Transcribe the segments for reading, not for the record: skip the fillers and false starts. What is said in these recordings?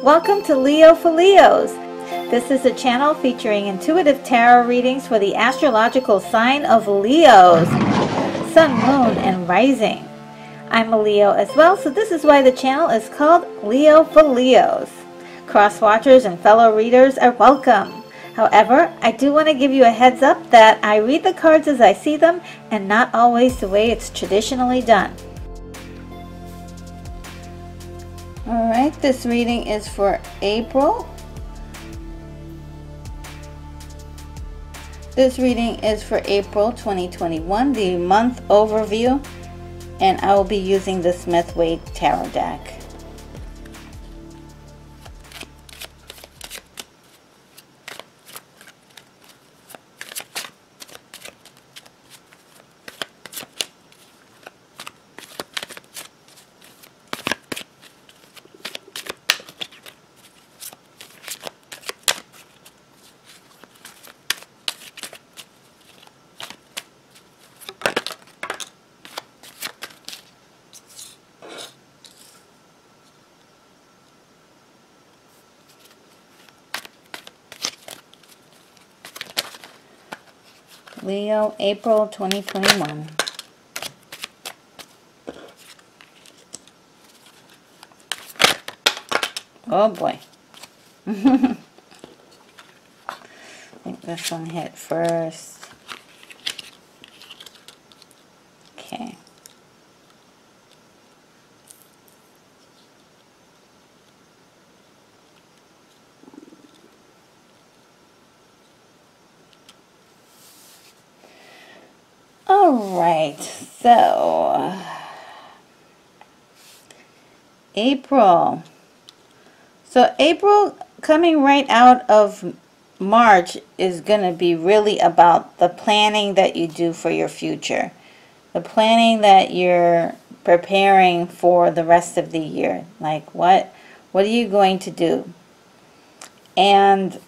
Welcome to Leo for Leos. This is a channel featuring intuitive tarot readings for the astrological sign of Leos, Sun, Moon, and Rising. I'm a Leo as well, so this is why the channel is called Leo for Leos. Cross-watchers and fellow readers are welcome. However, I do want to give you a heads up that I read the cards as I see them and not always the way it's traditionally done. Alright, this reading is for April. This reading is for April 2021, the month overview, and I will be using the Smith-Waite Tarot deck. Leo, April 2021. Oh boy. I think this one hit first. Okay. Alright, so April. So April, coming right out of March, is going to be really about the planning that you do for your future. The planning that you're preparing for the rest of the year. Like what are you going to do? And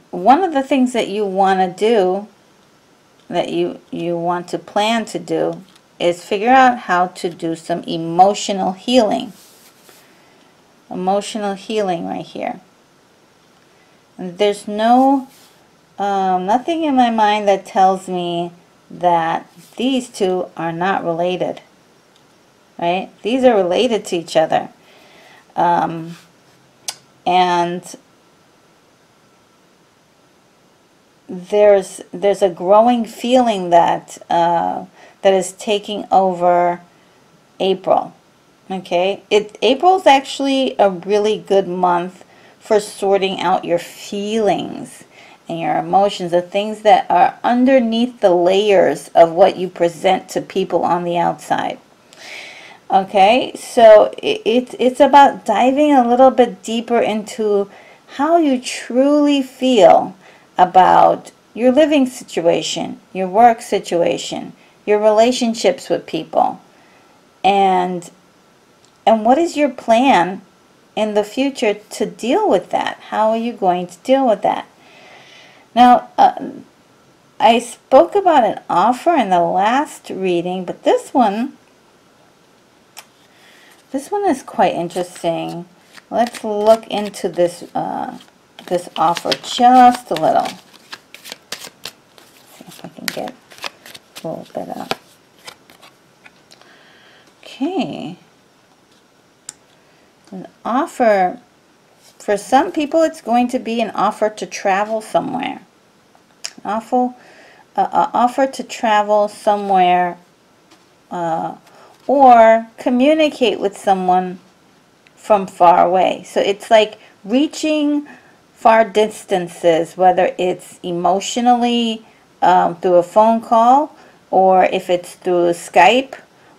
one of the things that you want to do, that you want to plan to do, is figure out how to do some emotional healing. Emotional healing right here. And there's no, nothing in my mind that tells me that these two are not related. Right? These are related to each other. And there's a growing feeling that that is taking over April. Okay, April's actually a really good month for sorting out your feelings and your emotions, the things that are underneath the layers of what you present to people on the outside. Okay, so it's about diving a little bit deeper into how you truly feel about your living situation, your work situation, your relationships with people, and what is your plan in the future to deal with that? How are you going to deal with that? Now, I spoke about an offer in the last reading, but this one is quite interesting. Let's look into this this offer just a little. See if I can get a little bit up. Okay. An offer, for some people it's going to be an offer to travel somewhere. An offer to travel somewhere, or communicate with someone from far away. So it's like reaching far distances, whether it's emotionally through a phone call, or if it's through Skype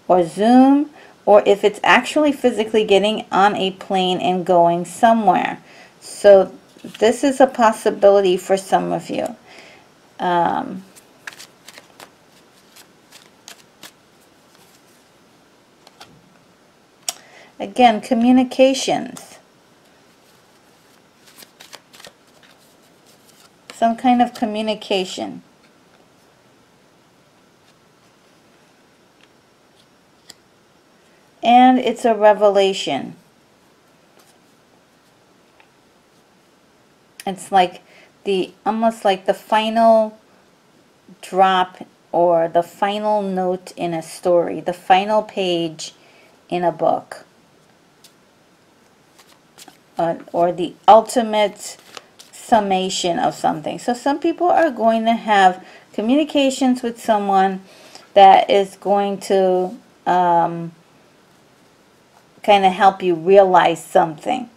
or Zoom, or if it's actually physically getting on a plane and going somewhere. So this is a possibility for some of you. Again, communications. Some kind of communication. And and it's a revelation. It's like almost like the final drop or the final note in a story, the final page in a book, or the ultimate summation of something. So some people are going to have communications with someone that is going to kind of help you realize something.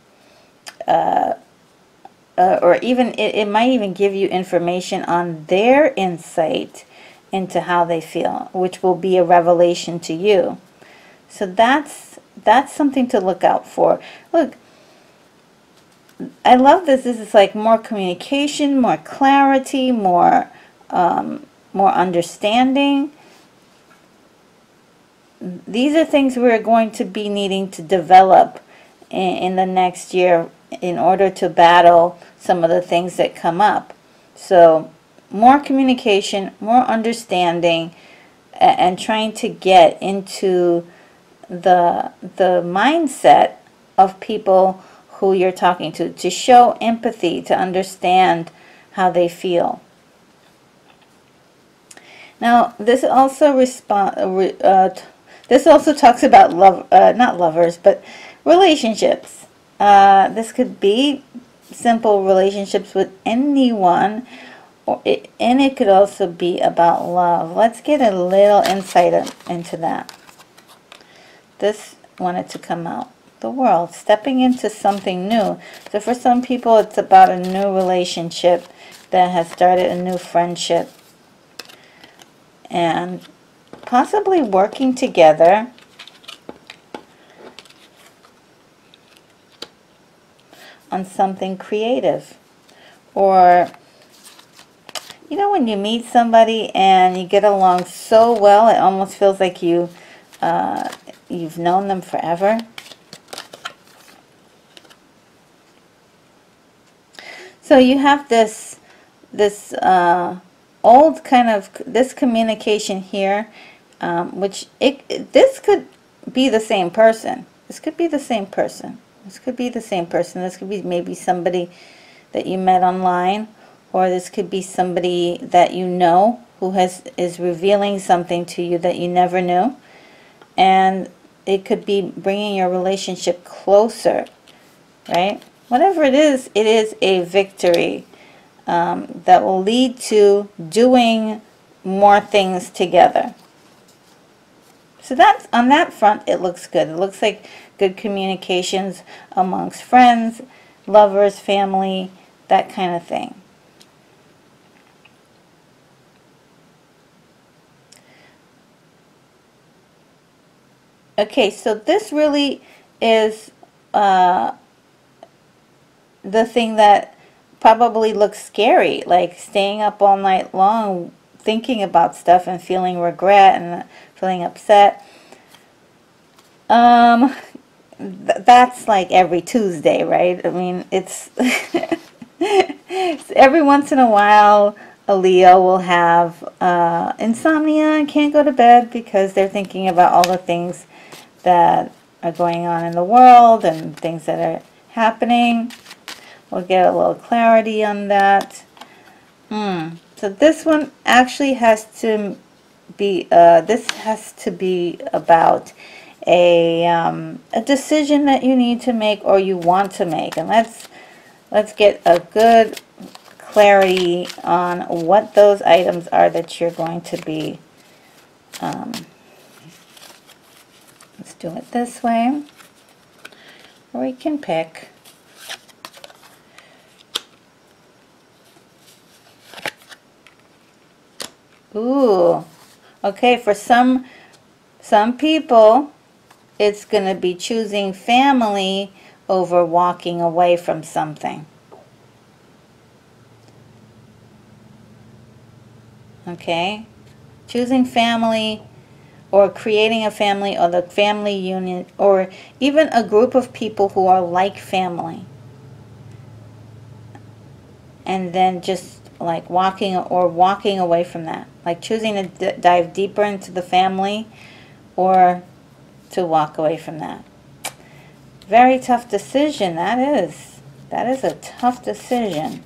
Or even it might even give you information on their insight into how they feel, which will be a revelation to you. So that's something to look out for. Look, I love this. This is like more communication, more clarity, more understanding. These are things we're going to be needing to develop in the next year in order to battle some of the things that come up. So more communication, more understanding, and trying to get into the mindset of people who you're talking to show empathy, to understand how they feel. Now, this also this also talks about love, not lovers, but relationships. This could be simple relationships with anyone, and it could also be about love. Let's get a little insight into that. This wanted to come out. The world, stepping into something new. So for some people, it's about a new relationship that has started, a new friendship, and possibly working together on something creative. Or, you know, when you meet somebody and you get along so well, it almost feels like you've known them forever. So you have this old kind of this communication here, which this could be the same person. This could be the same person. This could be the same person. This could be maybe somebody that you met online, or this could be somebody that you know who is revealing something to you that you never knew, and it could be bringing your relationship closer, right? Whatever it is a victory that will lead to doing more things together. So that's on that front, it looks good. It looks like good communications amongst friends, lovers, family, that kind of thing. Okay, so this really is the thing that probably looks scary, like staying up all night long thinking about stuff and feeling regret and feeling upset. That's like every Tuesday, right? I mean, it's every once in a while a Leo will have insomnia and can't go to bed because they're thinking about all the things that are going on in the world and things that are happening. We'll get a little clarity on that. So this one actually has to be about a decision that you need to make or you want to make. And let's get a good clarity on what those items are that you're going to be. Let's do it this way, or we can pick. Ooh, okay, for some people, it's going to be choosing family over walking away from something. Okay, choosing family or creating a family or the family union or even a group of people who are like family. And then just like walking away from that, like choosing to dive deeper into the family or to walk away from that. Very tough decision, that is. That is a tough decision.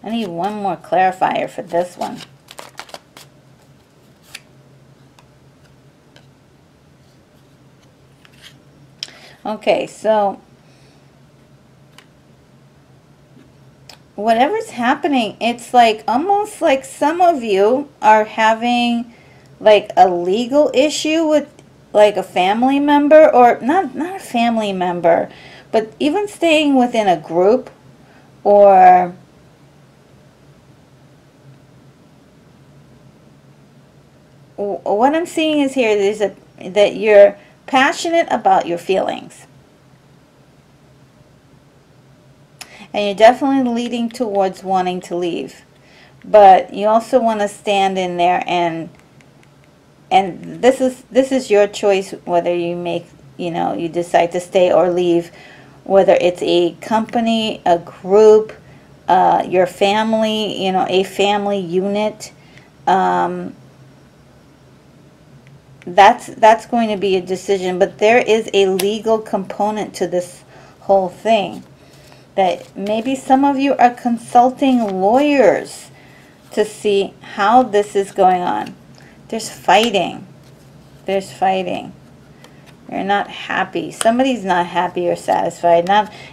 I need one more clarifier for this one. Okay, so whatever's happening, it's like almost like some of you are having like a legal issue with like a family member, or not a family member, but even staying within a group, or what I'm seeing is here is that you're passionate about your feelings. And you're definitely leading towards wanting to leave. But you also want to stand in there, and this is your choice, whether you make, you decide to stay or leave, whether it's a company, a group, your family, a family unit. That's going to be a decision, but there is a legal component to this whole thing, that maybe some of you are consulting lawyers to see how this is going on. There's fighting. There's fighting. You're not happy. Somebody's not happy or satisfied.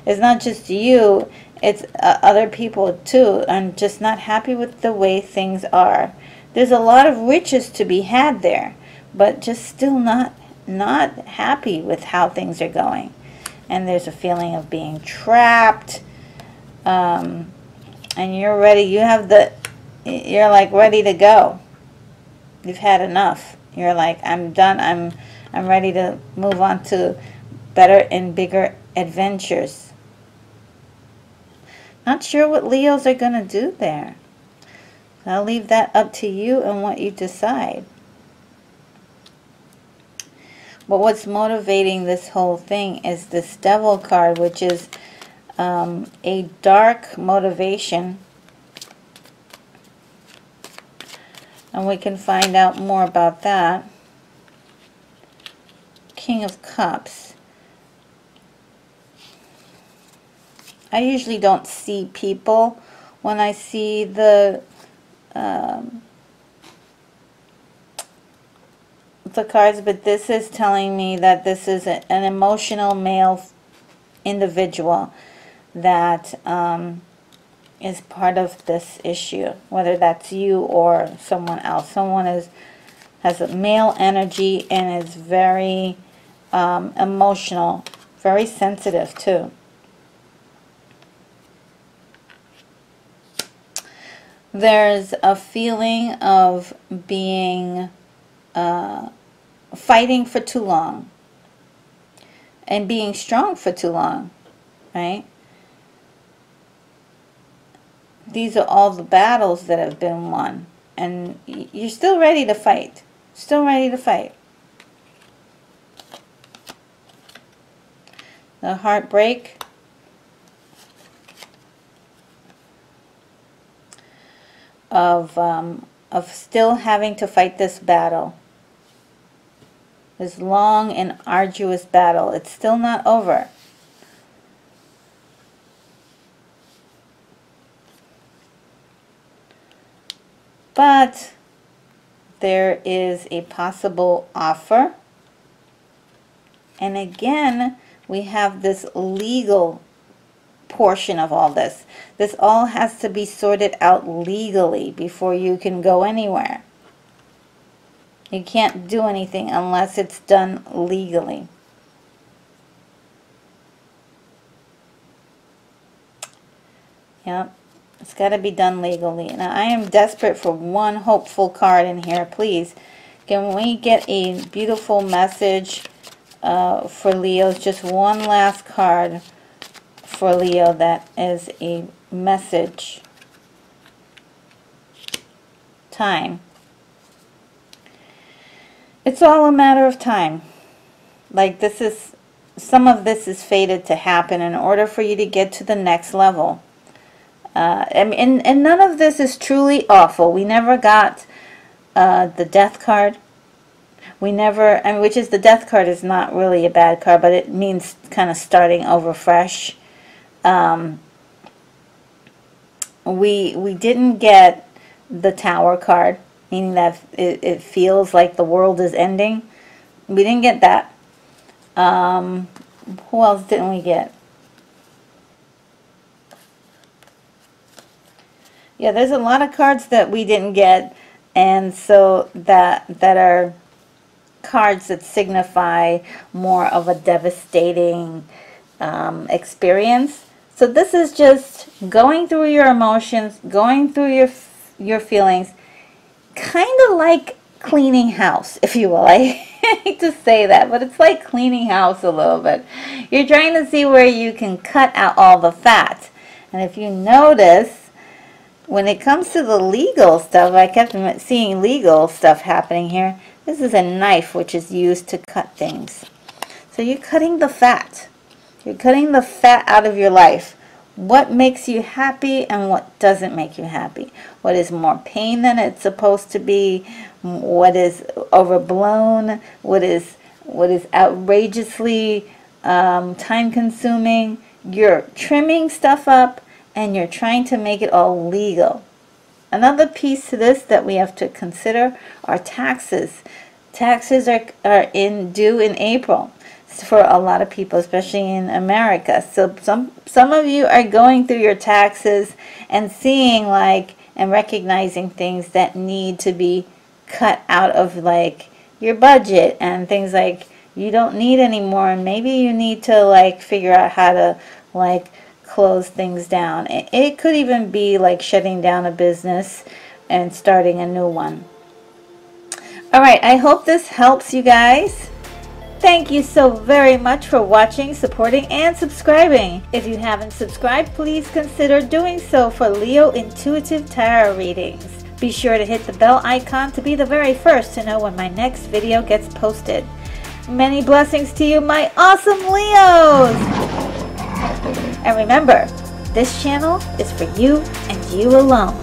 It's not just you, it's other people too, and just not happy with the way things are. There's a lot of riches to be had there, but just still not happy with how things are going. And there's a feeling of being trapped, and you're ready. You're like ready to go. You've had enough. You're like, I'm done. I'm ready to move on to better and bigger adventures. Not sure what Leos are going to do there. I'll leave that up to you and what you decide. But what's motivating this whole thing is this Devil card, which is a dark motivation. And we can find out more about that. King of Cups. I usually don't see people when I see the cards, but this is telling me that this is an emotional male individual that is part of this issue, whether that's you or someone else. Someone has a male energy and is very emotional, very sensitive too. There's a feeling of being fighting for too long and being strong for too long, right? These are all the battles that have been won, and you're still ready to fight. Still ready to fight. The heartbreak. Of still having to fight this battle. This long and arduous battle. It's still not over. But there is a possible offer. And again, we have this legal portion of all this. This all has to be sorted out legally before you can go anywhere. You can't do anything unless it's done legally. Yep, it's got to be done legally. Now, I am desperate for one hopeful card in here. Please, can we get a beautiful message for Leos? Just one last card for Leo that is a message. Time. It's all a matter of time. Like, this is some of this is fated to happen in order for you to get to the next level. And none of this is truly awful. We never got the death card. We never, which is, the death card is not really a bad card, but it means kind of starting over fresh. We didn't get the Tower card, meaning that it feels like the world is ending. We didn't get that. Who else didn't we get? Yeah, there's a lot of cards that we didn't get, and so that are cards that signify more of a devastating experience. So this is just going through your emotions, going through your feelings, kind of like cleaning house, if you will. I hate to say that, but it's like cleaning house a little bit. You're trying to see where you can cut out all the fat. And if you notice, when it comes to the legal stuff, I kept seeing legal stuff happening here. This is a knife which is used to cut things. So you're cutting the fat. You're cutting the fat out of your life. What makes you happy and what doesn't make you happy? What is more pain than it's supposed to be? What is overblown? What is outrageously time-consuming? You're trimming stuff up and you're trying to make it all legal. Another piece to this that we have to consider are taxes. Taxes are due in April for a lot of people, especially in America. So some of you are going through your taxes and seeing and recognizing things that need to be cut out of your budget, and things like you don't need anymore, and maybe you need to figure out how to close things down. It could even be shutting down a business and starting a new one. Alright, I hope this helps you guys. Thank you so very much for watching, supporting, and subscribing. If you haven't subscribed, please consider doing so for Leo Intuitive Tarot readings. Be sure to hit the bell icon to be the very first to know when my next video gets posted. Many blessings to you, my awesome Leos! And remember, this channel is for you and you alone.